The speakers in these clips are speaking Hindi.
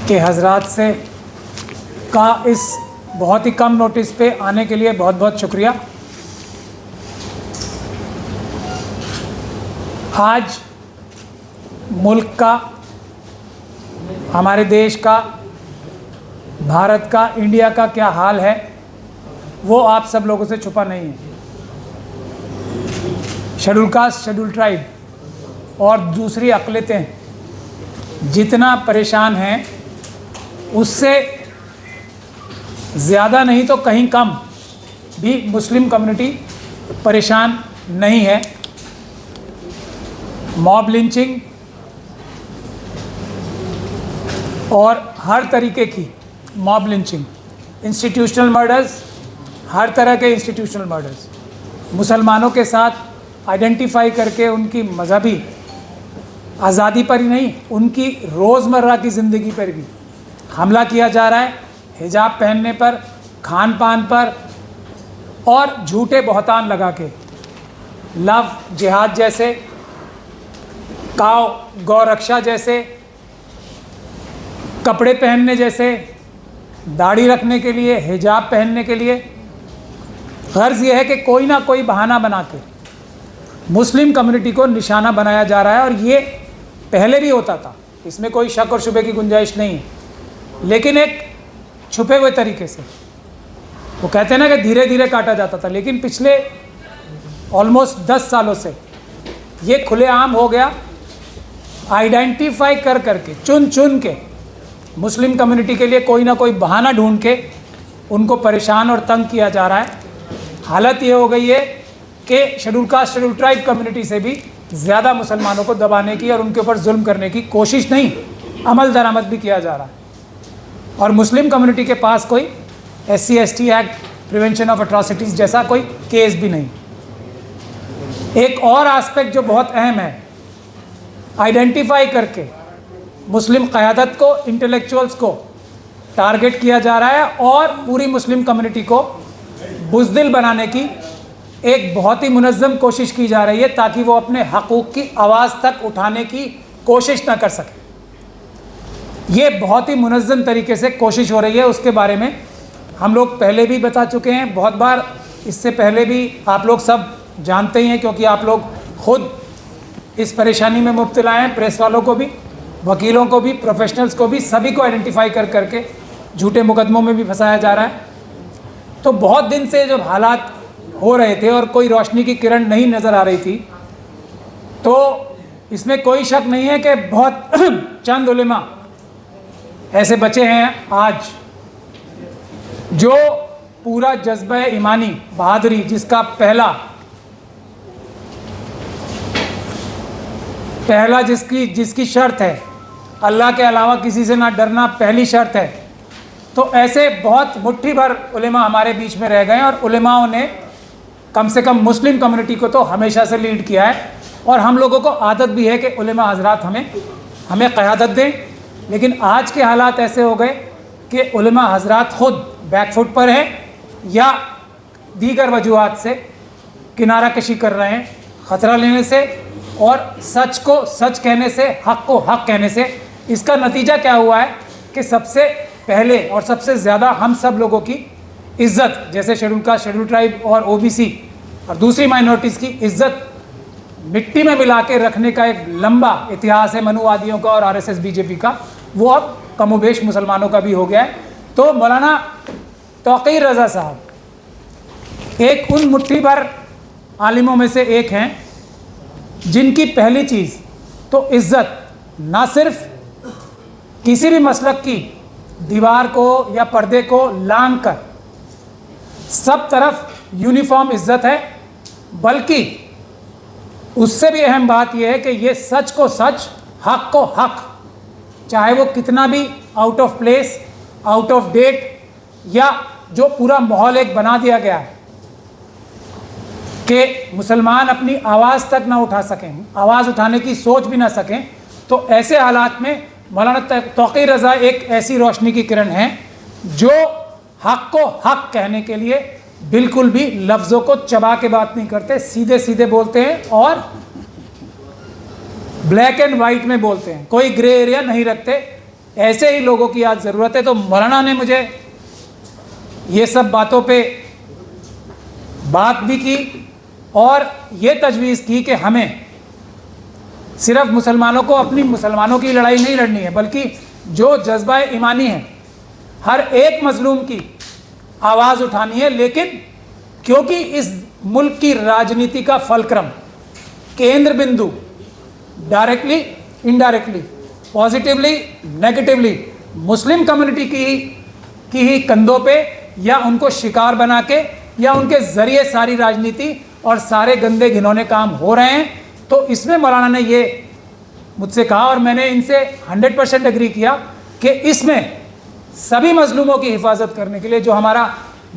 के हजरात से का इस बहुत ही कम नोटिस पे आने के लिए बहुत बहुत शुक्रिया। आज मुल्क का, हमारे देश का, भारत का, इंडिया का क्या हाल है वो आप सब लोगों से छुपा नहीं है। शेड्यूल कास्ट, शेड्यूल ट्राइब और दूसरी अक़लियतें जितना परेशान हैं उससे ज़्यादा नहीं तो कहीं कम भी मुस्लिम कम्युनिटी परेशान नहीं है। मॉब लिंचिंग और हर तरीके की मॉब लिंचिंग, इंस्टीट्यूशनल मर्डर्स, हर तरह के इंस्टीट्यूशनल मर्डर्स, मुसलमानों के साथ आइडेंटिफाई करके उनकी मजहबी आज़ादी पर ही नहीं, उनकी रोज़मर्रा की ज़िंदगी पर भी हमला किया जा रहा है। हिजाब पहनने पर, खान पान पर और झूठे बहतान लगा के लव जिहाद जैसे, गौ रक्षा जैसे, कपड़े पहनने जैसे, दाढ़ी रखने के लिए, हिजाब पहनने के लिए गर्ज ये है कि कोई ना कोई बहाना बना के मुस्लिम कम्युनिटी को निशाना बनाया जा रहा है। और ये पहले भी होता था, इसमें कोई शक और शुबे की गुंजाइश नहीं है, लेकिन एक छुपे हुए तरीके से। वो कहते हैं ना कि धीरे धीरे काटा जाता था, लेकिन पिछले ऑलमोस्ट 10 सालों से ये खुलेआम हो गया। आइडेंटिफाई कर करके, चुन चुन के मुस्लिम कम्युनिटी के लिए कोई ना कोई बहाना ढूंढ के उनको परेशान और तंग किया जा रहा है। हालत ये हो गई है कि schedule caste, schedule tribe community से भी ज़्यादा मुसलमानों को दबाने की और उनके ऊपर जुल्म करने की कोशिश नहीं, अमल दरामद भी किया जा रहा है। और मुस्लिम कम्युनिटी के पास कोई SC/ST act, prevention of atrocities जैसा कोई केस भी नहीं। एक और एस्पेक्ट जो बहुत अहम है, आइडेंटिफाई करके मुस्लिम क़यादत को, इंटेलेक्चुअल्स को टारगेट किया जा रहा है और पूरी मुस्लिम कम्युनिटी को बुज़दिल बनाने की एक बहुत ही मुनज़्ज़म कोशिश की जा रही है, ताकि वो अपने हक़ूक़ की आवाज़ तक उठाने की कोशिश ना कर सके। ये बहुत ही मुनज़्ज़म तरीके से कोशिश हो रही है। उसके बारे में हम लोग पहले भी बता चुके हैं बहुत बार, इससे पहले भी आप लोग सब जानते ही हैं, क्योंकि आप लोग खुद इस परेशानी में मुब्तला हैं। प्रेस वालों को भी, वकीलों को भी, प्रोफेशनल्स को भी, सभी को आइडेंटिफाई कर करके झूठे मुकदमों में भी फंसाया जा रहा है। तो बहुत दिन से जब हालात हो रहे थे और कोई रोशनी की किरण नहीं नज़र आ रही थी, तो इसमें कोई शक नहीं है कि बहुत चंद उलेमा ऐसे बचे हैं आज जो पूरा जज्बा ईमानी, बहादुरी, जिसका पहला जिसकी शर्त है अल्लाह के अलावा किसी से ना डरना, पहली शर्त है। तो ऐसे बहुत मुट्ठी भर उलेमा हमारे बीच में रह गए और उलेमाओं ने कम से कम मुस्लिम कम्युनिटी को तो हमेशा से लीड किया है। और हम लोगों को आदत भी है कि उलेमा हजरात हमें क़यादत दें। लेकिन आज के हालात ऐसे हो गए कि उलेमा हजरात ख़ुद बैकफुट पर हैं या दीगर वजूहात से किनारा कशी कर रहे हैं, ख़तरा लेने से और सच को सच कहने से, हक़ को हक़ कहने से। इसका नतीजा क्या हुआ है कि सबसे पहले और सबसे ज़्यादा हम सब लोगों की इज़्ज़त, जैसे शेड्यूल कास्ट, शेड्यूल ट्राइब और OBC और दूसरी माइनॉरिटीज़ की इज़्ज़त मिट्टी में मिला के रखने का एक लंबा इतिहास है मनुवादियों का और RSS BJP का, वो अब कमोबेश मुसलमानों का भी हो गया है। तो मौलाना तौक़ीर रज़ा साहब एक उन मुट्ठी भर आलिमों में से एक हैं जिनकी पहली चीज़ तो इज़्ज़त, ना सिर्फ किसी भी मसलक की दीवार को या पर्दे को लांघ कर सब तरफ यूनिफॉर्म इज़्ज़त है, बल्कि उससे भी अहम बात यह है कि ये सच को सच, हक़ को हक़, चाहे वो कितना भी out of place, out of date या जो पूरा माहौल एक बना दिया गया है कि मुसलमान अपनी आवाज़ तक ना उठा सकें, आवाज़ उठाने की सोच भी ना सकें। तो ऐसे हालात में मौलाना तौक़ीर रज़ा एक ऐसी रोशनी की किरण है जो हक़ को हक़ कहने के लिए बिल्कुल भी लफ्ज़ों को चबा के बात नहीं करते, सीधे सीधे बोलते हैं और ब्लैक एंड वाइट में बोलते हैं, कोई ग्रे एरिया नहीं रखते। ऐसे ही लोगों की आज ज़रूरत है। तो मौलाना ने मुझे ये सब बातों पे बात भी की और ये तजवीज़ की कि हमें सिर्फ मुसलमानों को अपनी मुसलमानों की लड़ाई नहीं लड़नी है, बल्कि जो जज्बा ईमानी है हर एक मजलूम की आवाज़ उठानी है। लेकिन क्योंकि इस मुल्क की राजनीति का फलक्रम, केंद्र बिंदु directly indirectly, positively negatively Muslim community की ही कंधों पे या उनको शिकार बना के या उनके ज़रिए सारी राजनीति और सारे गंदे घिनौने काम हो रहे हैं। तो इसमें मौलाना ने ये मुझसे कहा और मैंने इनसे 100% एग्री किया कि इसमें सभी मजलूमों की हिफाजत करने के लिए जो हमारा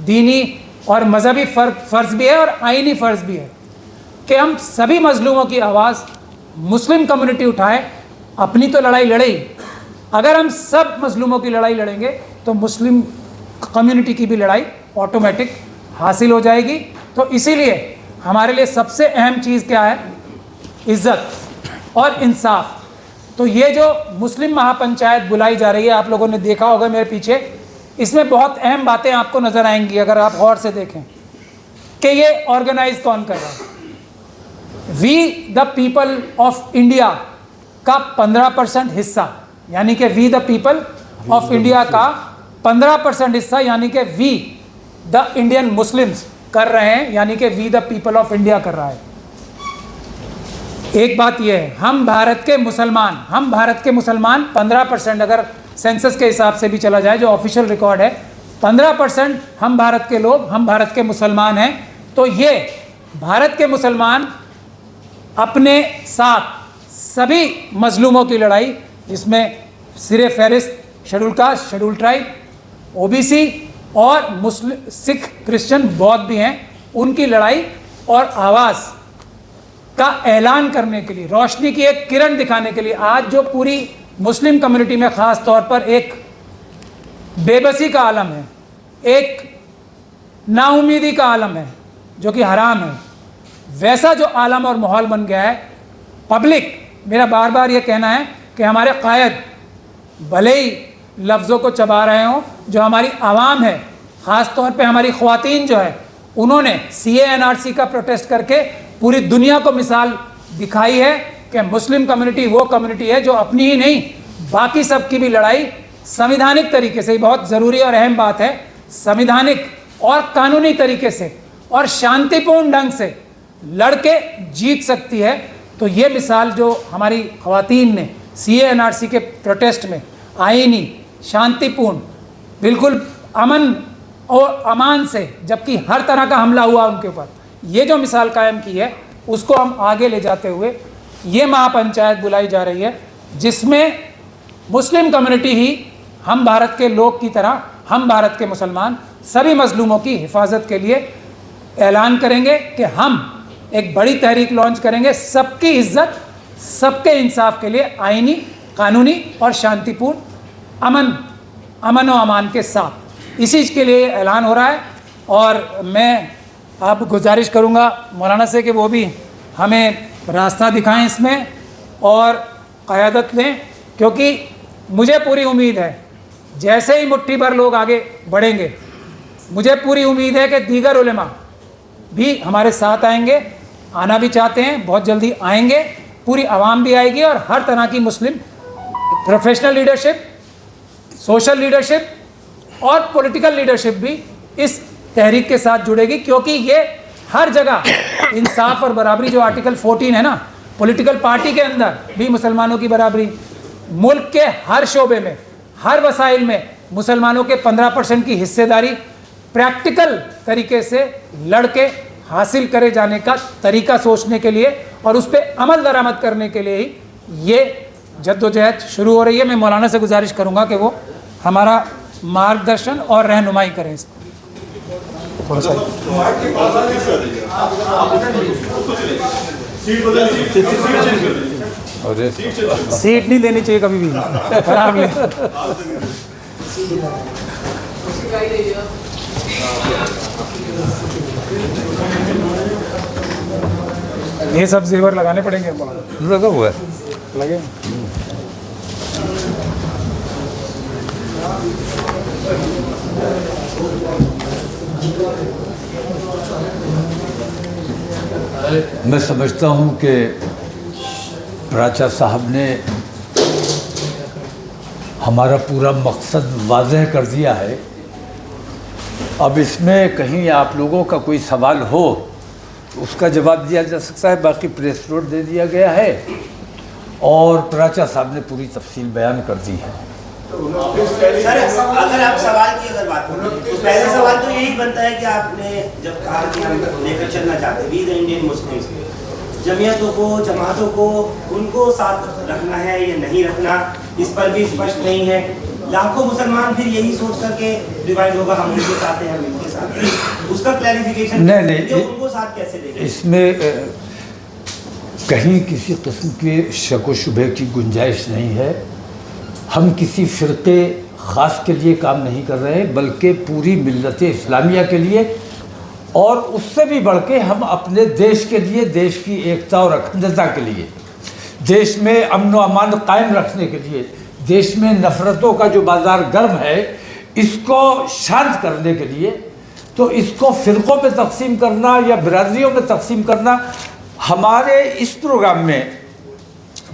दीनी और मजहबी फ़र्ज़ भी है और आइनी फ़र्ज़ भी है कि हम सभी मजलूमों की आवाज़ मुस्लिम कम्युनिटी उठाए। अपनी तो लड़ाई लड़े ही, अगर हम सब मजलूमों की लड़ाई लड़ेंगे तो मुस्लिम कम्युनिटी की भी लड़ाई ऑटोमेटिक हासिल हो जाएगी। तो इसीलिए हमारे लिए सबसे अहम चीज़ क्या है? इज़्ज़त और इंसाफ। तो ये जो मुस्लिम महापंचायत बुलाई जा रही है, आप लोगों ने देखा होगा मेरे पीछे, इसमें बहुत अहम बातें आपको नज़र आएंगी अगर आप गौर से देखें कि ये ऑर्गेनाइज कौन कर रहा है। We the people of India का 15% हिस्सा, यानी कि we the people of India का 15% हिस्सा, यानी कि वी द इंडियन मुस्लिम्स कर रहे हैं, यानी कि we the people of India कर रहा है। एक बात यह है, हम भारत के मुसलमान 15%, अगर सेंसस के हिसाब से भी चला जाए जो ऑफिशियल रिकॉर्ड है, 15% हम भारत के लोग, हम भारत के मुसलमान हैं। तो ये भारत के मुसलमान अपने साथ सभी मजलूमों की लड़ाई, जिसमें सिरे फहरिस्त schedule caste, schedule tribe, OBC और मुस्लिम, सिख, क्रिश्चियन, बौद्ध भी हैं, उनकी लड़ाई और आवाज़ का ऐलान करने के लिए, रोशनी की एक किरण दिखाने के लिए आज जो पूरी मुस्लिम कम्युनिटी में ख़ास तौर पर एक बेबसी का आलम है, एक नाउमीदी का आलम है जो कि हराम है, वैसा जो आलम और माहौल बन गया है। पब्लिक, मेरा बार बार ये कहना है कि हमारे कायद भले ही लफ्ज़ों को चबा रहे हों, जो हमारी आवाम है, ख़ास तौर पे हमारी ख़वातीन जो है, उन्होंने CA/NRC का प्रोटेस्ट करके पूरी दुनिया को मिसाल दिखाई है कि मुस्लिम कम्युनिटी वो कम्युनिटी है जो अपनी ही नहीं बाकी सब की भी लड़ाई संविधानिक तरीके से, बहुत ज़रूरी और अहम बात है, संविधानिक और कानूनी तरीके से और शांतिपूर्ण ढंग से लड़के जीत सकती है। तो ये मिसाल जो हमारी ख़वातीन ने CA/NRC के प्रोटेस्ट में आईनी, शांतिपूर्ण, बिल्कुल अमन और अमान से, जबकि हर तरह का हमला हुआ उनके ऊपर, ये जो मिसाल कायम की है, उसको हम आगे ले जाते हुए ये महापंचायत बुलाई जा रही है, जिसमें मुस्लिम कम्युनिटी ही हम भारत के लोग की तरह, हम भारत के मुसलमान सभी मजलूमों की हिफाजत के लिए ऐलान करेंगे कि हम एक बड़ी तहरीक लॉन्च करेंगे सबकी इज्जत, सबके इंसाफ के लिए, आईनी, कानूनी और शांतिपूर्ण अमन व अमान के साथ। इसी के लिए ऐलान हो रहा है और मैं आप गुजारिश करूंगा मौलाना से कि वो भी हमें रास्ता दिखाएं इसमें और क़यादत लें, क्योंकि मुझे पूरी उम्मीद है जैसे ही मुट्ठी भर लोग आगे बढ़ेंगे, मुझे पूरी उम्मीद है कि दीगर उलेमा भी हमारे साथ आएंगे, आना भी चाहते हैं, बहुत जल्दी आएंगे, पूरी आवाम भी आएगी और हर तरह की मुस्लिम प्रोफेशनल लीडरशिप, सोशल लीडरशिप और पॉलिटिकल लीडरशिप भी इस तहरीक के साथ जुड़ेगी, क्योंकि ये हर जगह इंसाफ और बराबरी, जो आर्टिकल 14 है ना, पॉलिटिकल पार्टी के अंदर भी मुसलमानों की बराबरी, मुल्क के हर शोबे में, हर वसाइल में मुसलमानों के 15% की हिस्सेदारी प्रैक्टिकल तरीके से लड़के हासिल करे जाने का तरीका सोचने के लिए और उस पर अमल दरामद करने के लिए ही ये जद्दोजहद शुरू हो रही है। मैं मौलाना से गुजारिश करूँगा कि वो हमारा मार्गदर्शन और रहनुमाई करें। इस सीट नहीं देनी चाहिए कभी भी, खराब ले। ये सब जेवर लगाने पड़ेंगे, लगा हुआ है, लगे। मैं समझता हूँ कि प्राचा साहब ने हमारा पूरा मकसद वाज़ह कर दिया है। अब इसमें कहीं आप लोगों का कोई सवाल हो तो उसका जवाब दिया जा सकता है, बाकी प्रेस नोट दे दिया गया है और प्राचा साहब ने पूरी तफसील बयान कर दी है। सर, अगर आप सवाल की अगर बात करें तो पहला सवाल तो यही बनता है कि आपने जब कहा कि हम लेकर चलना चाहते हैं वी द इंडियन मुस्लिम्स, जमीयतों को, जमातों को, उनको साथ रखना है या नहीं रखना, इस पर भी स्पष्ट नहीं है। लाखों मुसलमान फिर यही सोच करके डिवाइड होगा, हम उनके साथ हैं, हम इनके साथ हैं। उसका क्लैरिफिकेशन नहीं, उनको साथ कैसे देंगे? इसमें कहीं किसी किस्म के शक व शुबे की गुंजाइश नहीं है। हम किसी फ़िरक़े ख़ास के लिए काम नहीं कर रहे हैं, बल्कि पूरी मिल्लत इस्लामिया के लिए, और उससे भी बढ़ के हम अपने देश के लिए, देश की एकता और अखंडता के लिए, देश में अमन व अमान कायम रखने के लिए, देश में नफ़रतों का जो बाज़ार गर्म है इसको शांत करने के लिए, तो इसको फ़िरक़ों में तकसीम करना या बिरादरियों में तकसीम करना, हमारे इस प्रोग्राम में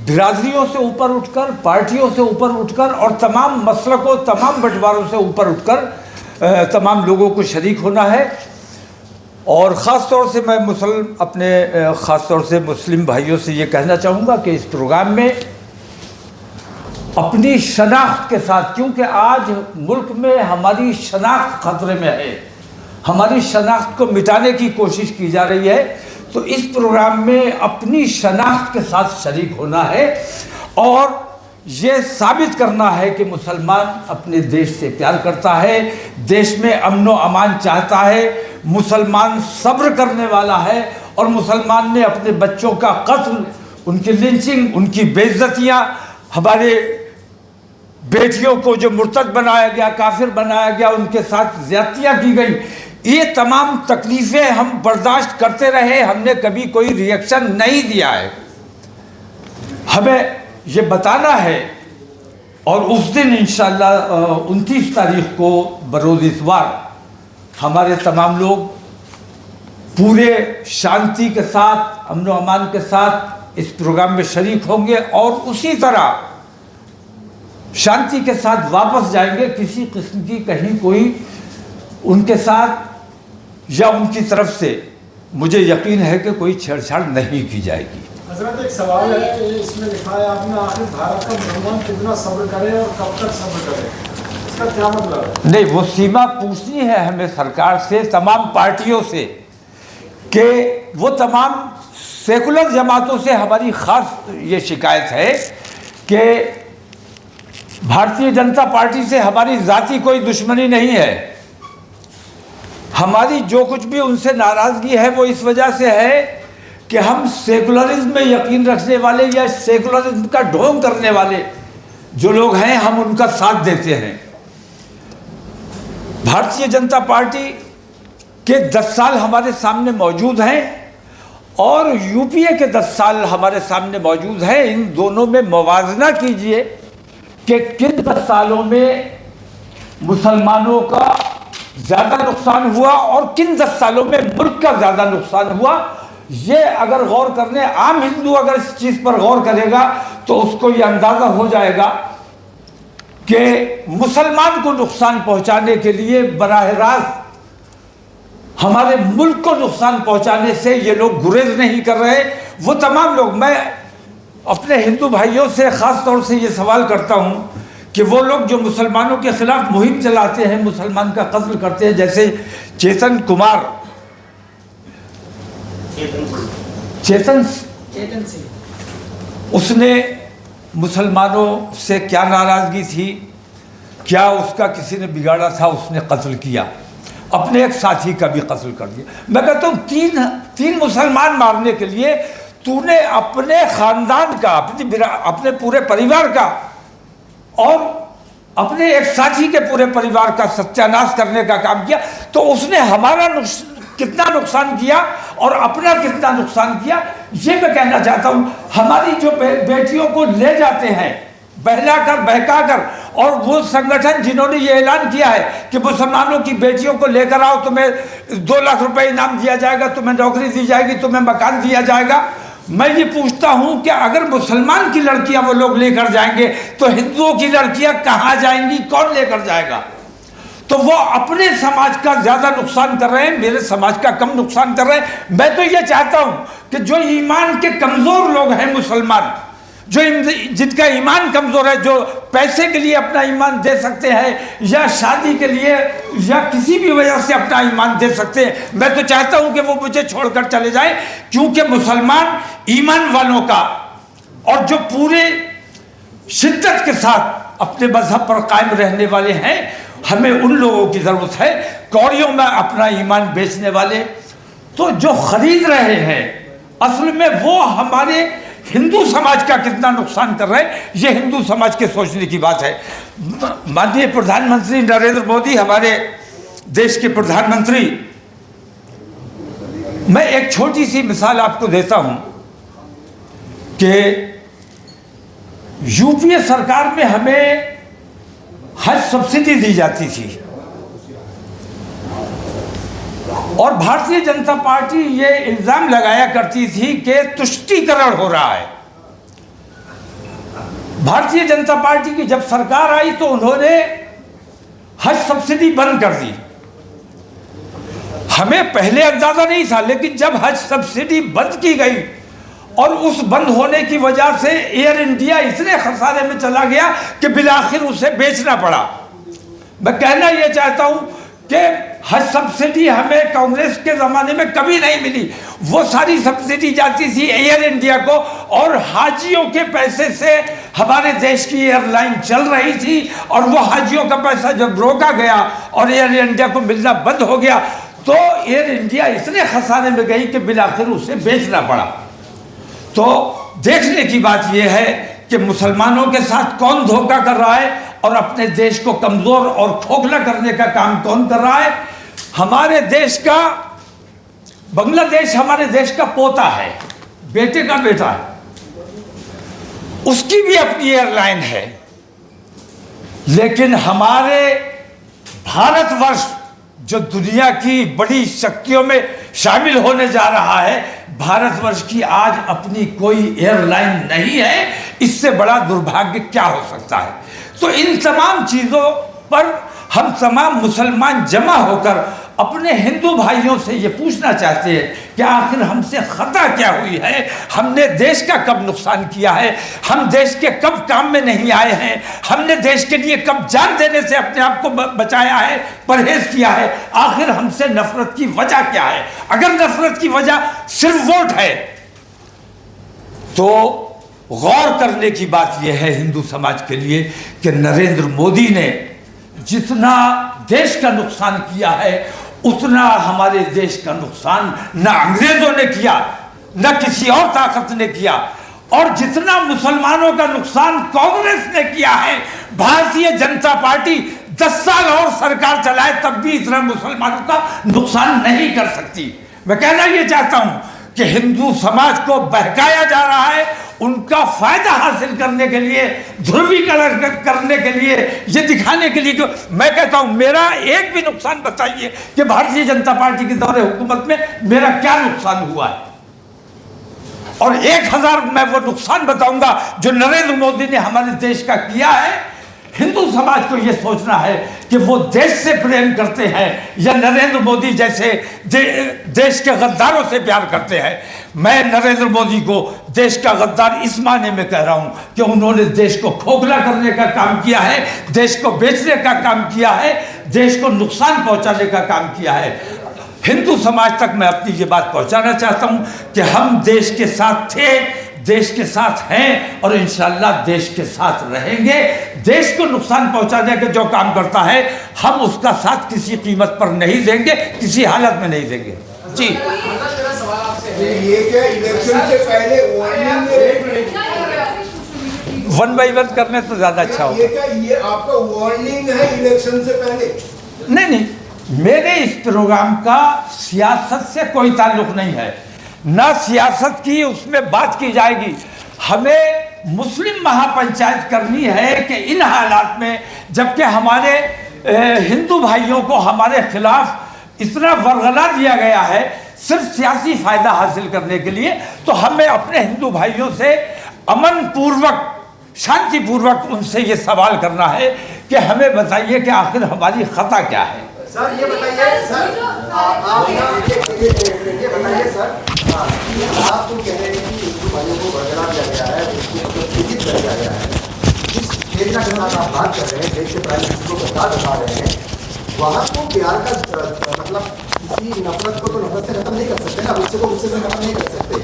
बिरादरियों से ऊपर उठकर, पार्टियों से ऊपर उठकर और तमाम मसलकों, तमाम बंटवारों से ऊपर उठकर तमाम लोगों को शरीक होना है। और ख़ास तौर से मैं अपने ख़ास तौर से मुस्लिम भाइयों से ये कहना चाहूँगा कि इस प्रोग्राम में अपनी शनाख्त के साथ, क्योंकि आज मुल्क में हमारी शनाख्त ख़तरे में है, हमारी शनाख्त को मिटाने की कोशिश की जा रही है, तो इस प्रोग्राम में अपनी शनाख्त के साथ शरीक होना है और ये साबित करना है कि मुसलमान अपने देश से प्यार करता है, देश में अमन व अमान चाहता है, मुसलमान सब्र करने वाला है और मुसलमान ने अपने बच्चों का कत्ल, उनकी लिंचिंग, उनकी बेइज्जतियाँ, हमारे बेटियों को जो मुर्तद बनाया गया, काफिर बनाया गया, उनके साथ ज़्यादतियाँ की गई, ये तमाम तकलीफ़ें हम बर्दाश्त करते रहे, हमने कभी कोई रिएक्शन नहीं दिया है। हमें ये बताना है और उस दिन इंशाअल्लाह 29 तारीख को बरोज़ इतवार हमारे तमाम लोग पूरे शांति के साथ, अमन व अमान के साथ इस प्रोग्राम में शरीक होंगे और उसी तरह शांति के साथ वापस जाएंगे। किसी किस्म की कहीं कोई उनके साथ या उनकी तरफ से मुझे यकीन है कि कोई छेड़छाड़ नहीं की जाएगी। हज़रत, एक सवाल है, इसमें लिखा है आपने, आखिर भारत का मुसलमान कितना सब्र करे और कब तक सब्र करे, इसका क्या मतलब है? नहीं, वो सीमा पूछनी है हमें सरकार से, तमाम पार्टियों से, कि वो तमाम सेकुलर जमातों से हमारी ख़ास ये शिकायत है कि भारतीय जनता पार्टी से हमारी ज़ाती कोई दुश्मनी नहीं है। हमारी जो कुछ भी उनसे नाराज़गी है वो इस वजह से है कि हम सेकुलरिज्म में यकीन रखने वाले या सेकुलरिज्म का ढोंग करने वाले जो लोग हैं, हम उनका साथ देते हैं। भारतीय जनता पार्टी के 10 साल हमारे सामने मौजूद हैं और यूपीए के 10 साल हमारे सामने मौजूद हैं। इन दोनों में मुवाजना कीजिए कि किन 10 सालों में मुसलमानों का ज़्यादा नुकसान हुआ और किन 10 सालों में मुल्क का ज़्यादा नुकसान हुआ। ये अगर गौर करने, आम हिंदू अगर इस चीज़ पर गौर करेगा तो उसको ये अंदाज़ा हो जाएगा कि मुसलमान को नुकसान पहुंचाने के लिए बराह रास्त हमारे मुल्क को नुकसान पहुंचाने से ये लोग गुरेज नहीं कर रहे। वो तमाम लोग, मैं अपने हिंदू भाइयों से ख़ास तौर से ये सवाल करता हूँ कि वो लोग जो मुसलमानों के ख़िलाफ़ मुहिम चलाते हैं, मुसलमान का कत्ल करते हैं, जैसे चेतन कुमार, चेतन सिंह, उसने मुसलमानों से क्या नाराज़गी थी, क्या उसका किसी ने बिगाड़ा था, उसने कत्ल किया, अपने एक साथी का भी कत्ल कर दिया। मैं कहता हूँ तीन मुसलमान मारने के लिए तूने अपने ख़ानदान का, अपने पूरे परिवार का और अपने एक साथी के पूरे परिवार का सत्यानाश करने का काम किया, तो उसने हमारा कितना नुकसान किया और अपना कितना नुकसान किया, ये मैं कहना चाहता हूँ। हमारी जो बेटियों को ले जाते हैं बहलाकर बहकाकर और वो संगठन जिन्होंने ये ऐलान किया है कि मुसलमानों की बेटियों को लेकर आओ, तुम्हें 2 लाख रुपए इनाम दिया जाएगा, तुम्हें नौकरी दी जाएगी, तुम्हें मकान दिया जाएगा। मैं ये पूछता हूं कि अगर मुसलमान की लड़कियां वो लोग लेकर जाएंगे तो हिंदुओं की लड़कियां कहां जाएंगी, कौन लेकर जाएगा? तो वो अपने समाज का ज्यादा नुकसान कर रहे हैं, मेरे समाज का कम नुकसान कर रहे हैं। मैं तो ये चाहता हूं कि जो ईमान के कमजोर लोग हैं मुसलमान, जिनका ईमान कमजोर है, जो पैसे के लिए अपना ईमान दे सकते हैं या शादी के लिए या किसी भी वजह से अपना ईमान दे सकते हैं, मैं तो चाहता हूं कि वो मुझे छोड़कर चले जाए। क्योंकि मुसलमान ईमान वालों का और जो पूरे शिद्दत के साथ अपने मजहब पर कायम रहने वाले हैं, हमें उन लोगों की जरूरत है। कौड़ियों में अपना ईमान बेचने वाले तो जो खरीद रहे हैं, असल में वो हमारे हिंदू समाज का कितना नुकसान कर रहे हैं, ये हिंदू समाज के सोचने की बात है। माननीय प्रधानमंत्री नरेंद्र मोदी, हमारे देश के प्रधानमंत्री, मैं एक छोटी सी मिसाल आपको देता हूं कि यूपीए सरकार में हमें हज सब्सिडी दी जाती थी और भारतीय जनता पार्टी ये इल्जाम लगाया करती थी कि तुष्टीकरण हो रहा है। भारतीय जनता पार्टी की जब सरकार आई तो उन्होंने हज सब्सिडी बंद कर दी। हमें पहले अंदाजा नहीं था, लेकिन जब हज सब्सिडी बंद की गई और उस बंद होने की वजह से एयर इंडिया इतने खसारे में चला गया कि बिलाखिर उसे बेचना पड़ा। मैं कहना यह चाहता हूं कि हज सब्सिडी हमें कांग्रेस के ज़माने में कभी नहीं मिली। वो सारी सब्सिडी जाती थी एयर इंडिया को और हाजियों के पैसे से हमारे देश की एयरलाइन चल रही थी। और वो हाजियों का पैसा जब रोका गया और एयर इंडिया को मिलना बंद हो गया तो एयर इंडिया इतने खसारे में गई कि बिलाखिर उसे बेचना पड़ा। तो देखने की बात यह है कि मुसलमानों के साथ कौन धोखा कर रहा है और अपने देश को कमजोर और खोखला करने का काम कौन कर रहा है। हमारे देश का बांग्लादेश हमारे देश का पोता है, बेटे का बेटा है, उसकी भी अपनी एयरलाइन है। लेकिन हमारे भारतवर्ष जो दुनिया की बड़ी शक्तियों में शामिल होने जा रहा है, भारतवर्ष की आज अपनी कोई एयरलाइन नहीं है। इससे बड़ा दुर्भाग्य क्या हो सकता है? तो इन तमाम चीज़ों पर हम तमाम मुसलमान जमा होकर अपने हिंदू भाइयों से ये पूछना चाहते हैं कि आखिर हमसे खता क्या हुई है, हमने देश का कब नुकसान किया है, हम देश के कब काम में नहीं आए हैं, हमने देश के लिए कब जान देने से अपने आप को बचाया है, परहेज किया है। आखिर हमसे नफरत की वजह क्या है? अगर नफरत की वजह सिर्फ वोट है तो गौर करने की बात यह है हिंदू समाज के लिए कि नरेंद्र मोदी ने जितना देश का नुकसान किया है उतना हमारे देश का नुकसान न अंग्रेजों ने किया न किसी और ताकत ने किया। और जितना मुसलमानों का नुकसान कांग्रेस ने किया है, भारतीय जनता पार्टी 10 साल और सरकार चलाए तब भी इतना मुसलमानों का नुकसान नहीं कर सकती। मैं कहना यह चाहता हूं कि हिंदू समाज को बहकाया जा रहा है, उनका फायदा हासिल करने के लिए, ध्रुवीकरण करने के लिए, ये दिखाने के लिए कि मैं कहता हूं मेरा एक भी नुकसान बताइए कि भारतीय जनता पार्टी के दौरे हुकूमत में मेरा क्या नुकसान हुआ है। और 1000 मैं वो नुकसान बताऊंगा जो नरेंद्र मोदी ने हमारे देश का किया है। हिंदू समाज को यह सोचना है कि वो देश से प्रेम करते हैं या नरेंद्र मोदी जैसे देश के गद्दारों से प्यार करते हैं। मैं नरेंद्र मोदी को देश का गद्दार इस माने में कह रहा हूं कि उन्होंने देश को खोखला करने का काम किया है, देश को बेचने का काम किया है, देश को नुकसान पहुंचाने का काम किया है। हिंदू समाज तक मैं अपनी ये बात पहुंचाना चाहता हूं कि हम देश के साथ थे, देश के साथ हैं और इंशाअल्लाह देश के साथ रहेंगे। देश को नुकसान पहुंचाने का जो काम करता है हम उसका साथ किसी कीमत पर नहीं देंगे, किसी हालत में नहीं देंगे। जी ये क्या इलेक्शन से पहले वन बाई वन करने तो ज्यादा अच्छा होगा। ये क्या ये आपका वार्निंग है इलेक्शन से पहले? नहीं, मेरे इस प्रोग्राम का सियासत से कोई ताल्लुक नहीं है, ना सियासत की उसमें बात की जाएगी। हमें मुस्लिम महापंचायत करनी है कि इन हालात में, जबकि हमारे हिंदू भाइयों को हमारे खिलाफ इतना वरगला दिया गया है सिर्फ सियासी फायदा हासिल करने के लिए, तो हमें अपने हिंदू भाइयों से अमन पूर्वक, शांति पूर्वक उनसे ये सवाल करना है कि हमें बताइए कि आखिर हमारी खता क्या है। सर ये बताइए सर, आप ये बताइए सर, आप तो कह रहे हैं कि हिंदू भाइयों को बरकरार दिया गया है, उसको मतलब सूचित कर दिया गया है। जिस एरिया के साथ आप बात कर रहे हैं, देश के प्राइम मिनिस्टर को बता रहे हैं, वहाँ तो प्यार का मतलब किसी नफरत को तो नफरत से खत्म नहीं कर सकते ना, गुस्से को गुस्से से खत्म नहीं कर सकते।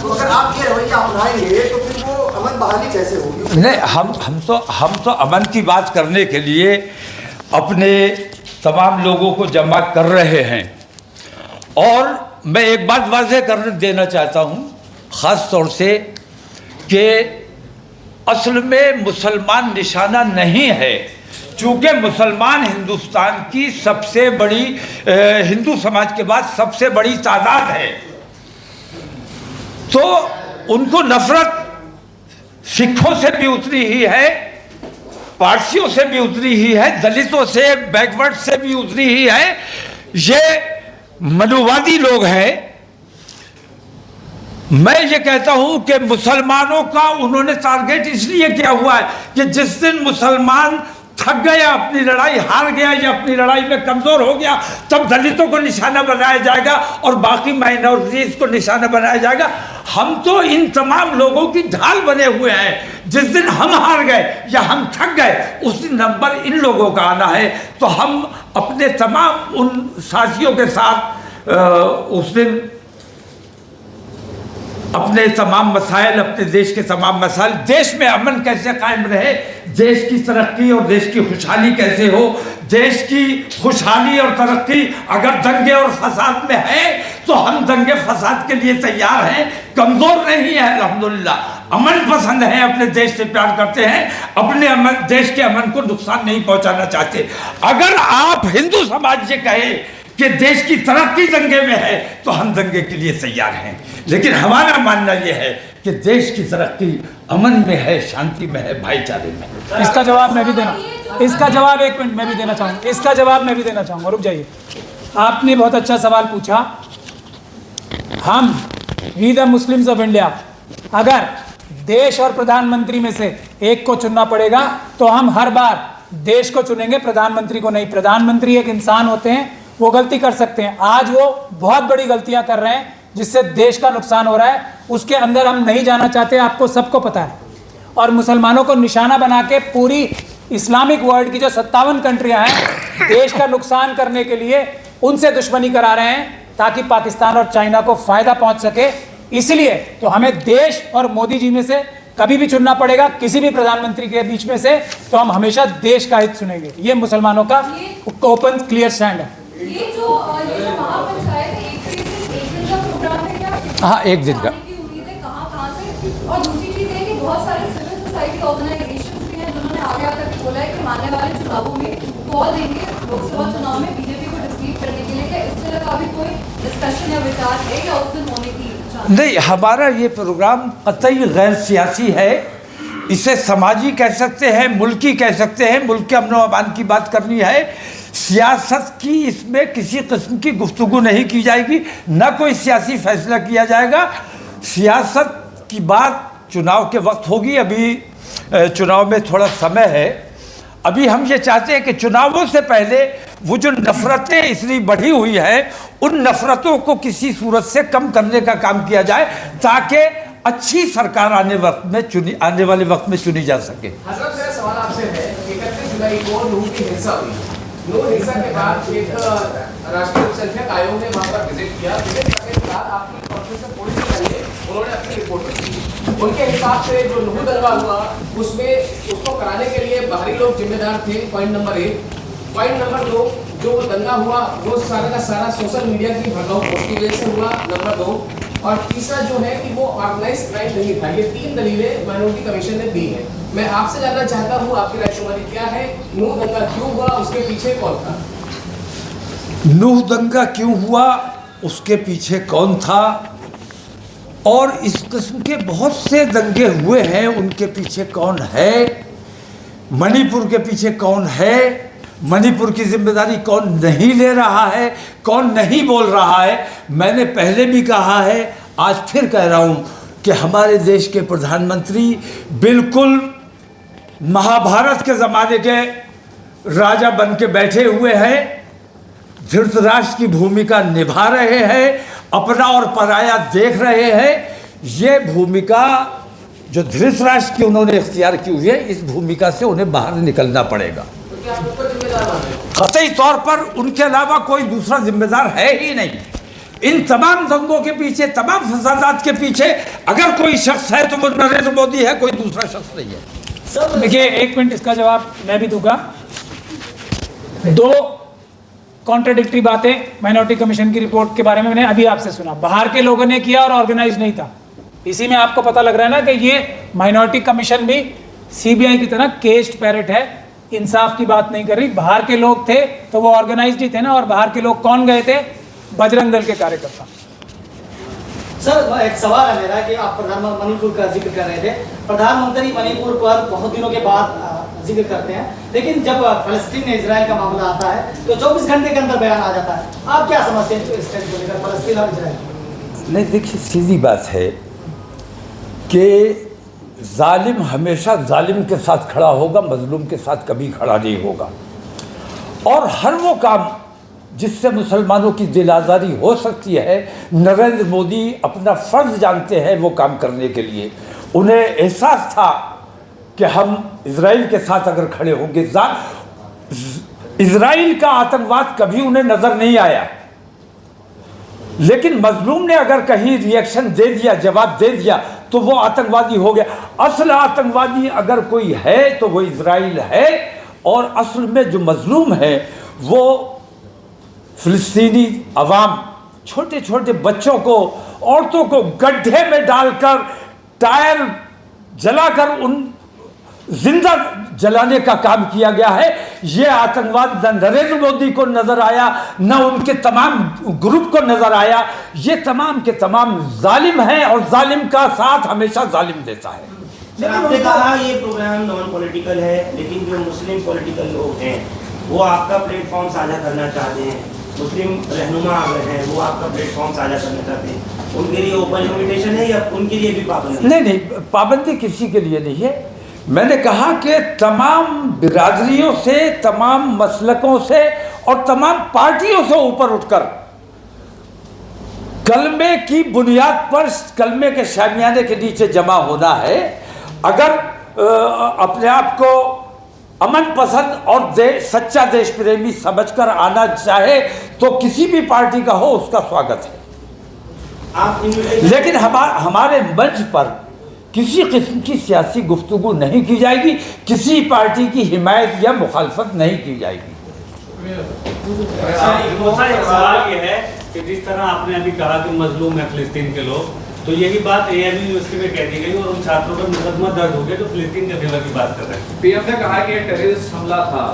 तो अगर आप ये रवैया अपनाएंगे तो फिर वो अमन बहाली कैसे होगी? नहीं, हम तो अमन की बात करने के लिए अपने तमाम लोगों को जमा कर रहे हैं। और मैं एक बात वाज़ेह कर देना चाहता हूँ ख़ास तौर से कि असल में मुसलमान निशाना नहीं है, चूँकि मुसलमान हिंदुस्तान की सबसे बड़ी, हिंदू समाज के बाद सबसे बड़ी तादाद है, तो उनको नफरत सिखों से भी उतरी ही है, पारसियों से भी उतरी ही है, दलितों से, बैकवर्ड से भी उतरी ही है। ये मनुवादी लोग हैं। मैं ये कहता हूं कि मुसलमानों का उन्होंने टारगेट इसलिए किया हुआ है कि जिस दिन मुसलमान थक गया, अपनी लड़ाई हार गया या अपनी लड़ाई में कमज़ोर हो गया, तब दलितों को निशाना बनाया जाएगा और बाकी माइनॉरिटीज़ को निशाना बनाया जाएगा। हम तो इन तमाम लोगों की ढाल बने हुए हैं। जिस दिन हम हार गए या हम थक गए, उस दिन नंबर इन लोगों का आना है। तो हम अपने तमाम उन साथियों के साथ उस दिन अपने तमाम मसाइल, अपने देश के तमाम मसाइल, देश में अमन कैसे कायम रहे, देश की तरक्की और देश की खुशहाली कैसे हो, देश की खुशहाली और तरक्की अगर दंगे और फसाद में है तो हम दंगे फसाद के लिए तैयार हैं, कमज़ोर नहीं है। अल्हम्दुलिल्लाह अमन पसंद है, अपने देश से प्यार करते हैं, अपने देश के अमन को नुकसान नहीं पहुंचाना चाहते। अगर आप हिंदू समाज ये कहे कि देश की तरक्की दंगे में है तो हम दंगे के लिए तैयार हैं, लेकिन हमारा मानना यह है कि देश की तरक्की अमन में है, शांति में है, भाईचारे में है। इसका जवाब मैं भी देना, इसका जवाब एक मिनट मैं भी देना चाहूँगा, इसका जवाब मैं भी देना चाहूँगा। रुक जाइए, आपने बहुत अच्छा सवाल पूछा। हम we the Muslims of India, अगर देश और प्रधानमंत्री में से एक को चुनना पड़ेगा तो हम हर बार देश को चुनेंगे, प्रधानमंत्री को नहीं। प्रधानमंत्री एक इंसान होते हैं, वो गलती कर सकते हैं। आज वो बहुत बड़ी गलतियां कर रहे हैं जिससे देश का नुकसान हो रहा है, उसके अंदर हम नहीं जाना चाहते, आपको सबको पता है। और मुसलमानों को निशाना बना के पूरी इस्लामिक वर्ल्ड की जो 57 कंट्रियां हैं, देश का नुकसान करने के लिए उनसे दुश्मनी करा रहे हैं ताकि पाकिस्तान और चाइना को फ़ायदा पहुंच सके। इसलिए तो हमें देश और मोदी जी में से कभी भी चुनना पड़ेगा, किसी भी प्रधानमंत्री के बीच में से, तो हम हमेशा देश का हित चुनेंगे। ये मुसलमानों का ओपन क्लियर स्टैंड है। ये जो महापंचायत है, एक दिन का प्रोग्राम है क्या? हाँ, एक दिन का। उम्मीद है कहाँ से? और दूसरी चीज़ है कि बहुत सारे सिविल सोसाइटी ऑर्गेनाइजेशन भी हैं जिन्होंने आगे आकर के बोला है कि आने वाले चुनावों में कॉल देंगे लोकसभा चुनाव में बीजेपी को डिफीट करने के लिए। क्या इस तरह का भी कोई डिस्कशन या विचार है या उस दिन होने की? नहीं, हमारा ये प्रोग्राम कतई गैर सियासी है। इसे समाजी कह सकते हैं, मुल्की कह सकते हैं। मुल्क के अमन व अमान की बात करनी है, सियासत की इसमें किसी किस्म की गुफ्तगू नहीं की जाएगी, न कोई सियासी फैसला किया जाएगा। सियासत की बात चुनाव के वक्त होगी। अभी चुनाव में थोड़ा समय है। अभी हम ये चाहते हैं कि चुनावों से पहले वो जो नफ़रतें इतनी बढ़ी हुई हैं, उन नफ़रतों को किसी सूरत से कम करने का काम किया जाए ताकि अच्छी सरकार आने वाले वक्त में चुनी जा सके। हजरत, मेरा सवाल आपसे है, 31 जुलाई को नूह की हिंसा हुई। नूह हिंसा के बाद एक राष्ट्रीय अल्पसंख्यक आयोग ने वहाँ पर विजिट किया। विजिट करने के बाद आपकी कॉन्फ्रेंस से थोड़ी देर पहले उन्होंने अपनी रिपोर्ट दी। उनके हिसाब से जो नूह दंगा हुआ उसमें उसको कराने के लिए बाहरी लोग जिम्मेदार थे, पॉइंट नंबर 1। पॉइंट नंबर 2, जो दंगा हुआ वो सारा का सारा सोशल मीडिया की भड़काऊ पोस्ट की वजह से हुआ, नंबर 2। और तीसरा जो है कि वो ऑर्गेनाइज्ड क्राइम नहीं था। ये 3 दलीलें माइनॉरिटी कमीशन ने दी है। मैं आपसे जानना चाहता हूँ आपकी रायशुमारी क्या है, नूह दंगा क्यों हुआ, उसके पीछे कौन था? नूह दंगा क्यों हुआ, उसके पीछे कौन था, और इस किस्म के बहुत से दंगे हुए हैं। उनके पीछे कौन है, मणिपुर के पीछे कौन है, मणिपुर की जिम्मेदारी कौन नहीं ले रहा है, कौन नहीं बोल रहा है। मैंने पहले भी कहा है, आज फिर कह रहा हूँ कि हमारे देश के प्रधानमंत्री बिल्कुल महाभारत के ज़माने के राजा बन के बैठे हुए हैं, धृतराष्ट्र की भूमिका निभा रहे हैं, अपना और पराया देख रहे हैं। ये भूमिका जो धृतराष्ट्र की उन्होंने इख्तियार की हुई है, इस भूमिका से उन्हें बाहर निकलना पड़ेगा। कतई तौर पर उनके अलावा कोई दूसरा जिम्मेदार है ही नहीं। इन तमाम दंगों के पीछे, तमाम फसादात के पीछे अगर कोई शख्स है तो वो नरेंद्र मोदी है, कोई दूसरा शख्स नहीं है। देखिए, एक मिनट, इसका जवाब मैं भी दूंगा। दो कॉन्ट्राडिक्टरी बातें माइनॉरिटी कमीशन की रिपोर्ट के बारे में मैंने अभी आपसे सुना। बाहर के लोगों ने किया और ऑर्गेनाइज नहीं था। इसी में आपको पता लग रहा है ना कि ये माइनॉरिटी कमीशन भी सीबीआई की तरह केस्ड पैरेट है, इंसाफ की बात नहीं कर रही। बाहर के लोग थे तो वो ऑर्गेनाइज्ड ही थे ना। और बाहर के लोग कौन गए थे? बजरंग दल के कार्यकर्ता। सर, एक सवाल है मेरा कि आप प्रधानमंत्री मणिपुर का जिक्र कर रहे थे। प्रधानमंत्री मणिपुर पर बहुत दिनों के बाद जिक्र करते हैं, लेकिन जब फलस्तीन इजराइल का मामला आता है तो 24 घंटे के अंदर बयान आ जाता है। आप क्या समझते हैं इस टाइम को लेकर, फलस्तीन और इजराइल? नहीं, देखिए, सीधी बात है कि जालिम हमेशा जालिम के साथ खड़ा होगा, मजलूम के साथ कभी खड़ा नहीं होगा। और हर वो काम जिससे मुसलमानों की दिल आज़ारी हो सकती है, नरेंद्र मोदी अपना फ़र्ज़ जानते हैं वो काम करने के लिए। उन्हें एहसास था कि हम इजराइल के साथ अगर खड़े होंगे, इजराइल का आतंकवाद कभी उन्हें नज़र नहीं आया, लेकिन मजलूम ने अगर कहीं रिएक्शन दे दिया, जवाब दे दिया, तो वो आतंकवादी हो गया। असल आतंकवादी अगर कोई है तो वो इजराइल है, और असल में जो मजलूम है वो फिलिस्तीनी अवाम, छोटे छोटे बच्चों को, औरतों को गड्ढे में डालकर, टायर जलाकर उन जिंदा जलाने का काम किया गया है। ये आतंकवाद न नरेंद्र मोदी को नजर आया, न उनके तमाम ग्रुप को नजर आया। ये तमाम के तमाम जालिम हैं और जालिम का साथ हमेशा जालिम देता है। लेकिन आपने कहा ये प्रोग्राम नॉन पॉलिटिकल है, लेकिन जो मुस्लिम पॉलिटिकल लोग हैं वो आपका प्लेटफॉर्म साझा करना चाहते हैं, मुस्लिम रहनुमा अगर हैं वो आपका प्लेटफॉर्म साझा करना चाहते हैं, उनके लिए ओपन इन्विटेशन है या उनके लिए भी पाबंदी? नहीं, पाबंदी किसी के लिए नहीं है। मैंने कहा कि तमाम बिरादरियों से, तमाम मसलकों से और तमाम पार्टियों से ऊपर उठकर कलमे की बुनियाद पर, कलमे के शामियाने के नीचे जमा होना है। अगर अपने आप को अमन पसंद और सच्चा देश प्रेमी समझकर आना चाहे तो किसी भी पार्टी का हो, उसका स्वागत है। लेकिन हमारे मंच पर किसी किस्म की सियासी गुफ्तगू नहीं की जाएगी, किसी पार्टी की हिमायत या मुखालफत नहीं की जाएगी। सवाल ये है कि जिस तरह आपने अभी कहा कि मजलूम है फिलिस्तीन के लोग, तो यही बात AMU यूनिवर्सिटी में कह दी गई और उन छात्रों पर मुकदमा दर्ज हो गया जो फिलिस्तीन के फेवर की बात कर रहे हैं। PM ने कहा कि ये टेररिस्ट हमला था।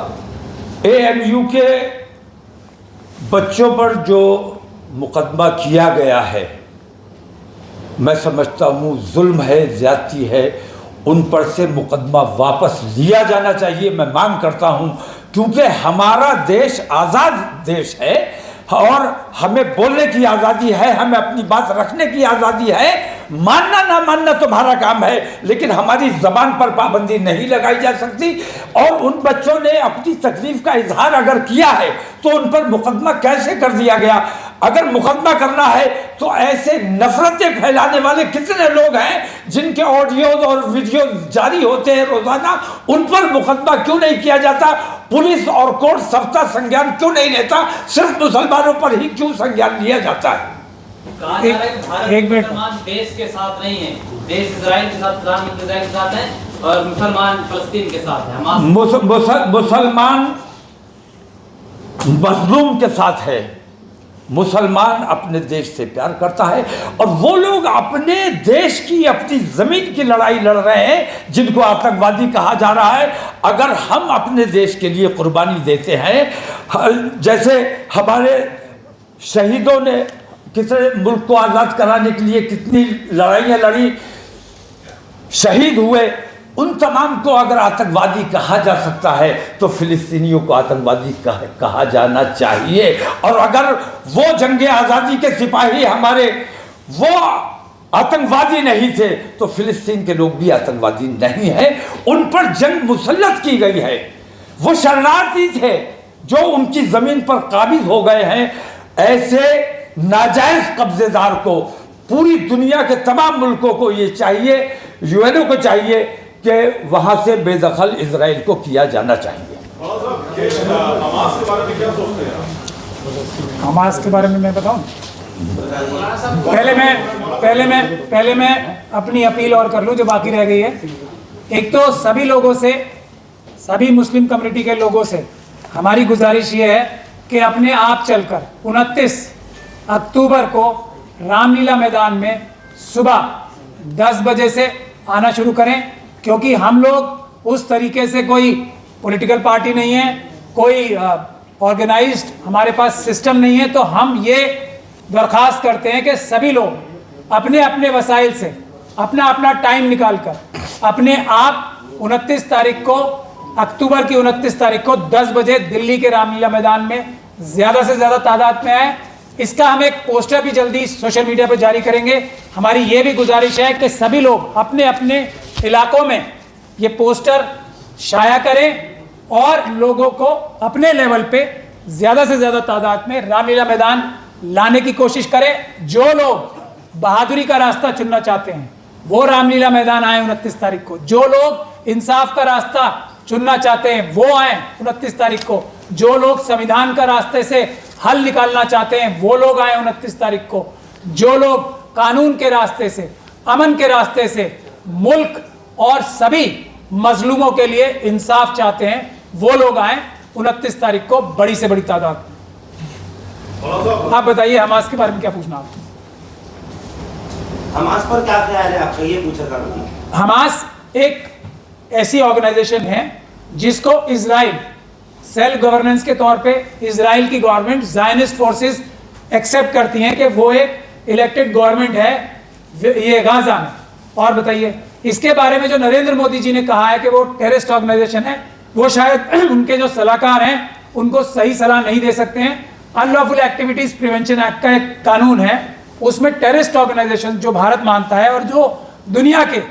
AMU के बच्चों पर जो मुकदमा किया गया है, मैं समझता हूँ जुल्म है, ज़्यादती है। उन पर से मुकदमा वापस लिया जाना चाहिए, मैं मांग करता हूँ, क्योंकि हमारा देश आज़ाद देश है और हमें बोलने की आज़ादी है, हमें अपनी बात रखने की आज़ादी है। मानना ना मानना तुम्हारा काम है, लेकिन हमारी ज़बान पर पाबंदी नहीं लगाई जा सकती। और उन बच्चों ने अपनी तकलीफ का इजहार अगर किया है तो उन पर मुकदमा कैसे कर दिया गया? अगर मुकदमा करना है तो ऐसे नफरतें फैलाने वाले कितने लोग हैं जिनके ऑडियोज और वीडियो जारी होते हैं रोजाना, उन पर मुकदमा क्यों नहीं किया जाता? पुलिस और कोर्ट सबका संज्ञान क्यों नहीं लेता? सिर्फ मुसलमानों पर ही क्यों संज्ञान लिया जाता है? एक मिनट, देश के साथ नहीं है, देश इजराइल के साथ, प्रधानमंत्री इजराइल के साथ है और मुसलमान फलस्तीन के साथ है। मुसलमान मजलूम के साथ है। मुसलमान अपने देश से प्यार करता है और वो लोग अपने देश की, अपनी ज़मीन की लड़ाई लड़ रहे हैं जिनको आतंकवादी कहा जा रहा है। अगर हम अपने देश के लिए कुर्बानी देते हैं, जैसे हमारे शहीदों ने कितने मुल्क को आज़ाद कराने के लिए कितनी लड़ाइयाँ लड़ी, शहीद हुए, उन तमाम को अगर आतंकवादी कहा जा सकता है तो फिलिस्तीनियों को आतंकवादी कहा जाना चाहिए। और अगर वो जंगे आज़ादी के सिपाही हमारे वो आतंकवादी नहीं थे तो फिलिस्तीन के लोग भी आतंकवादी नहीं हैं। उन पर जंग मुसल्लत की गई है, वो शरणार्थी थे जो उनकी ज़मीन पर काबिज हो गए हैं। ऐसे नाजायज़ कब्जेदार को पूरी दुनिया के तमाम मुल्कों को ये चाहिए, यूएनओ को चाहिए कि वहाँ से बेदखल इजराइल को किया जाना चाहिए। हमास के बारे में क्या सोचते हैं आप? हमास के बारे में मैं बताऊं? पहले मैं अपनी अपील और कर लूं जो बाकी रह गई है। एक तो सभी लोगों से, सभी मुस्लिम कम्युनिटी के लोगों से हमारी गुजारिश ये है कि अपने आप चलकर 29 अक्टूबर को रामलीला मैदान में सुबह 10 बजे से आना शुरू करें, क्योंकि हम लोग उस तरीके से कोई पॉलिटिकल पार्टी नहीं है, कोई ऑर्गेनाइज्ड हमारे पास सिस्टम नहीं है। तो हम ये दरख्वास्त करते हैं कि सभी लोग अपने अपने वसाइल से अपना अपना टाइम निकालकर अपने आप 29 तारीख को, अक्टूबर की 29 तारीख को 10 बजे दिल्ली के रामलीला मैदान में ज़्यादा से ज़्यादा तादाद में आए। इसका हम एक पोस्टर भी जल्दी सोशल मीडिया पर जारी करेंगे। हमारी ये भी गुजारिश है कि सभी लोग अपने अपने इलाकों में ये पोस्टर शाया करें और लोगों को अपने लेवल पे ज़्यादा से ज़्यादा तादाद में रामलीला मैदान लाने की कोशिश करें। जो लोग बहादुरी का रास्ता चुनना चाहते हैं वो रामलीला मैदान आए 29 तारीख को। जो लोग इंसाफ का रास्ता चुनना चाहते हैं वो आए 29 तारीख को। जो लोग संविधान का रास्ते से हल निकालना चाहते हैं वो लोग आए 29 तारीख को। जो लोग कानून के रास्ते से, अमन के रास्ते से मुल्क और सभी मजलूमों के लिए इंसाफ चाहते हैं वो लोग आए 29 तारीख को बड़ी से बड़ी तादाद। आप बताइए हमास के बारे में क्या पूछना आपको? हमास पर क्या ख्याल है आपका, ये पूछा था। हमास एक ऐसी ऑर्गेनाइजेशन है जिसको इजराइल सेल्फ गवर्नेंस के तौर पे इजराइल की गवर्नमेंट ज़ायनिस्ट फोर्सेस एक्सेप्ट करती हैं कि वो एक इलेक्टेड गवर्नमेंट है ये गाजा में। और बताइए इसके बारे में जो नरेंद्र मोदी जी ने कहा है कि वो टेररिस्ट ऑर्गेनाइजेशन है, वो शायद उनके जो सलाहकार हैं उनको सही सलाह नहीं दे सकते हैं। अनलॉफुल एक्टिविटीज प्रिवेंशन एक्ट का एक कानून है, उसमें टेररिस्ट ऑर्गेनाइजेशन जो भारत मानता है और जो दुनिया के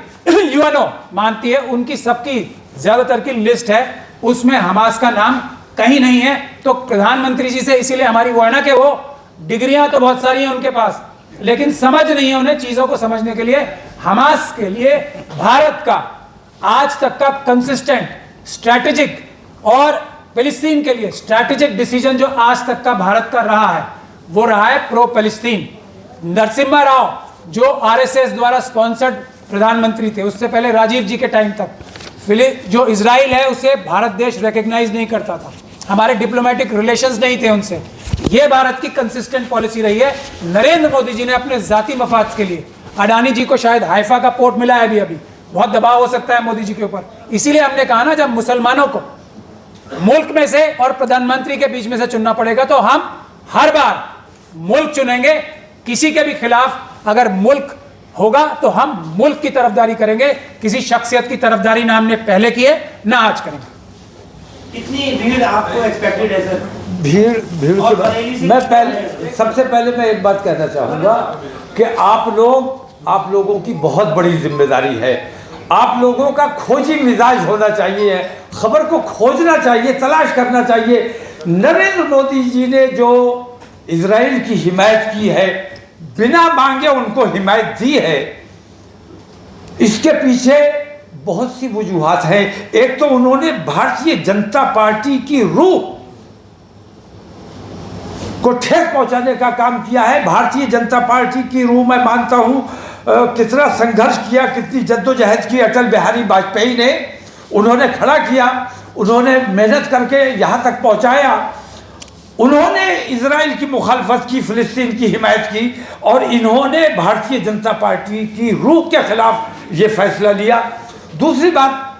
यूएनओ मानती है उनकी सबकी ज्यादातर की लिस्ट है, उसमें हमास का नाम कहीं नहीं है। तो प्रधानमंत्री जी से इसीलिए हमारी वो है ना कि वो डिग्रियां तो बहुत सारी हैं उनके पास, लेकिन समझ नहीं है उन्हें चीजों को समझने के लिए। हमास के लिए भारत का आज तक का कंसिस्टेंट स्ट्रैटेजिक और फिलिस्तीन के लिए स्ट्रैटेजिक डिसीजन जो आज तक का भारत का रहा है वो रहा है प्रो फिलिस्तीन। नरसिम्हा राव जो आरएसएस द्वारा स्पॉन्सर्ड प्रधानमंत्री थे, उससे पहले राजीव जी के टाइम तक जो इजराइल है उसे भारत देश रिकग्नाइज नहीं करता था, हमारे डिप्लोमेटिक रिलेशंस नहीं थे उनसे। ये भारत की कंसिस्टेंट पॉलिसी रही है। नरेंद्र मोदी जी ने अपने जाती मफाद के लिए, अडानी जी को शायद हाइफा का पोर्ट मिला है अभी बहुत दबाव हो सकता है मोदी जी के ऊपर, इसीलिए हमने कहा ना जब मुसलमानों को मुल्क में से और प्रधानमंत्री के बीच में से चुनना पड़ेगा तो हम हर बार मुल्क चुनेंगे। किसी के भी खिलाफ अगर मुल्क होगा तो हम मुल्क की तरफदारी करेंगे, किसी शख्सियत की तरफदारी ना हमने पहले की है ना आज करेंगे। कितनी भीड़ आपको एक्सपेक्टेड है सर? भीड़ के बाद सबसे पहले मैं एक बात कहना चाहूँगा कि आप लोगों की बहुत बड़ी जिम्मेदारी है। आप लोगों का खोजी मिजाज होना चाहिए, खबर को खोजना चाहिए, तलाश करना चाहिए। नरेंद्र मोदी जी ने जो इजराइल की हिमायत की है, बिना मांगे उनको हिमायत दी है, इसके पीछे बहुत सी वजूहात हैं। एक तो उन्होंने भारतीय जनता पार्टी की रूह को ठेस पहुंचाने का काम किया है। भारतीय जनता पार्टी की रूह मैं मानता हूं कितना संघर्ष किया, कितनी जद्दोजहद की अटल बिहारी वाजपेयी ने, उन्होंने खड़ा किया, उन्होंने मेहनत करके यहाँ तक पहुँचाया। उन्होंने इजराइल की मुखालफत की, फिलिस्तीन की हिमायत की, और इन्होंने भारतीय जनता पार्टी की रूह के खिलाफ ये फैसला लिया। दूसरी बात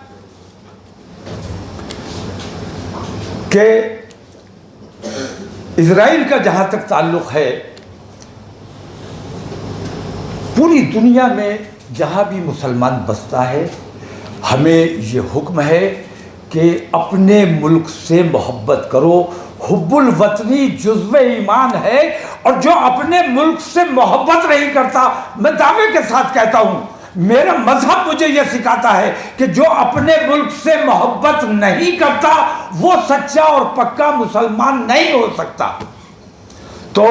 कि इजराइल का जहाँ तक ताल्लुक़ है, पूरी दुनिया में जहाँ भी मुसलमान बसता है, हमें ये हुक्म है कि अपने मुल्क से मोहब्बत करो। हुब्बुल वतनी जुज़्व ईमान है, और जो अपने मुल्क से मोहब्बत नहीं करता, मैं दावे के साथ कहता हूँ, मेरा मजहब मुझे यह सिखाता है कि जो अपने मुल्क से मोहब्बत नहीं करता वो सच्चा और पक्का मुसलमान नहीं हो सकता। तो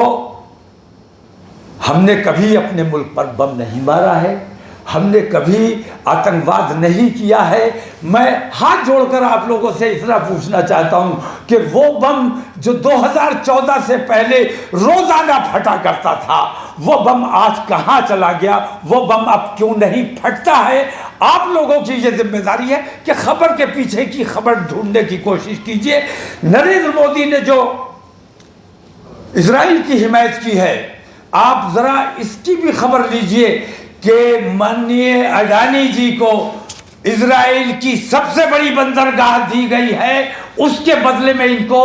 हमने कभी अपने मुल्क पर बम नहीं मारा है, हमने कभी आतंकवाद नहीं किया है। मैं हाथ जोड़कर आप लोगों से इतना पूछना चाहता हूं कि वो बम जो 2014 से पहले रोजाना फटा करता था, वो बम आज कहां चला गया? वो बम अब क्यों नहीं फटता है? आप लोगों की ये जिम्मेदारी है कि खबर के पीछे की खबर ढूंढने की कोशिश कीजिए। नरेंद्र मोदी ने जो इजराइल की हिमायत की है, आप जरा इसकी भी खबर लीजिए कि माननीय अडानी जी को इजराइल की सबसे बड़ी बंदरगाह दी गई है, उसके बदले में इनको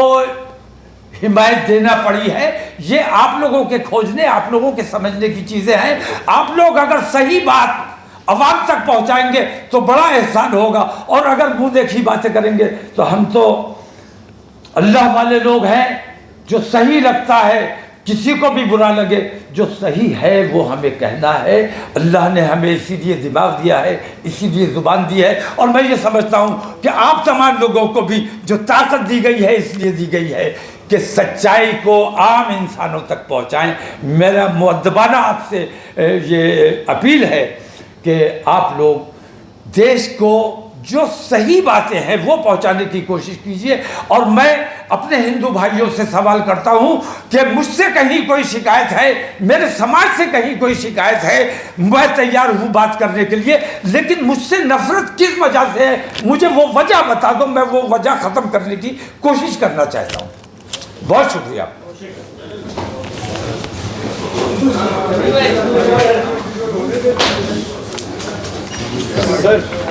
हिमायत देना पड़ी है। ये आप लोगों के खोजने, आप लोगों के समझने की चीजें हैं। आप लोग अगर सही बात अवाम तक पहुंचाएंगे तो बड़ा एहसान होगा, और अगर मुंह देखी बातें करेंगे तो हम तो अल्लाह वाले लोग हैं। जो सही लगता है, किसी को भी बुरा लगे, जो सही है वो हमें कहना है। अल्लाह ने हमें इसीलिए दिमाग दिया है, इसीलिए ज़ुबान दी है, और मैं ये समझता हूँ कि आप तमाम लोगों को भी जो ताकत दी गई है इसलिए दी गई है कि सच्चाई को आम इंसानों तक पहुँचाएँ। मेरा मुअद्दबाना आपसे ये अपील है कि आप लोग देश को जो सही बातें हैं वो पहुंचाने की कोशिश कीजिए। और मैं अपने हिंदू भाइयों से सवाल करता हूं कि मुझसे कहीं कोई शिकायत है, मेरे समाज से कहीं कोई शिकायत है, मैं तैयार हूं बात करने के लिए, लेकिन मुझसे नफरत किस वजह से है मुझे वो वजह बता दो, मैं वो वजह ख़त्म करने की कोशिश करना चाहता हूं। बहुत शुक्रिया।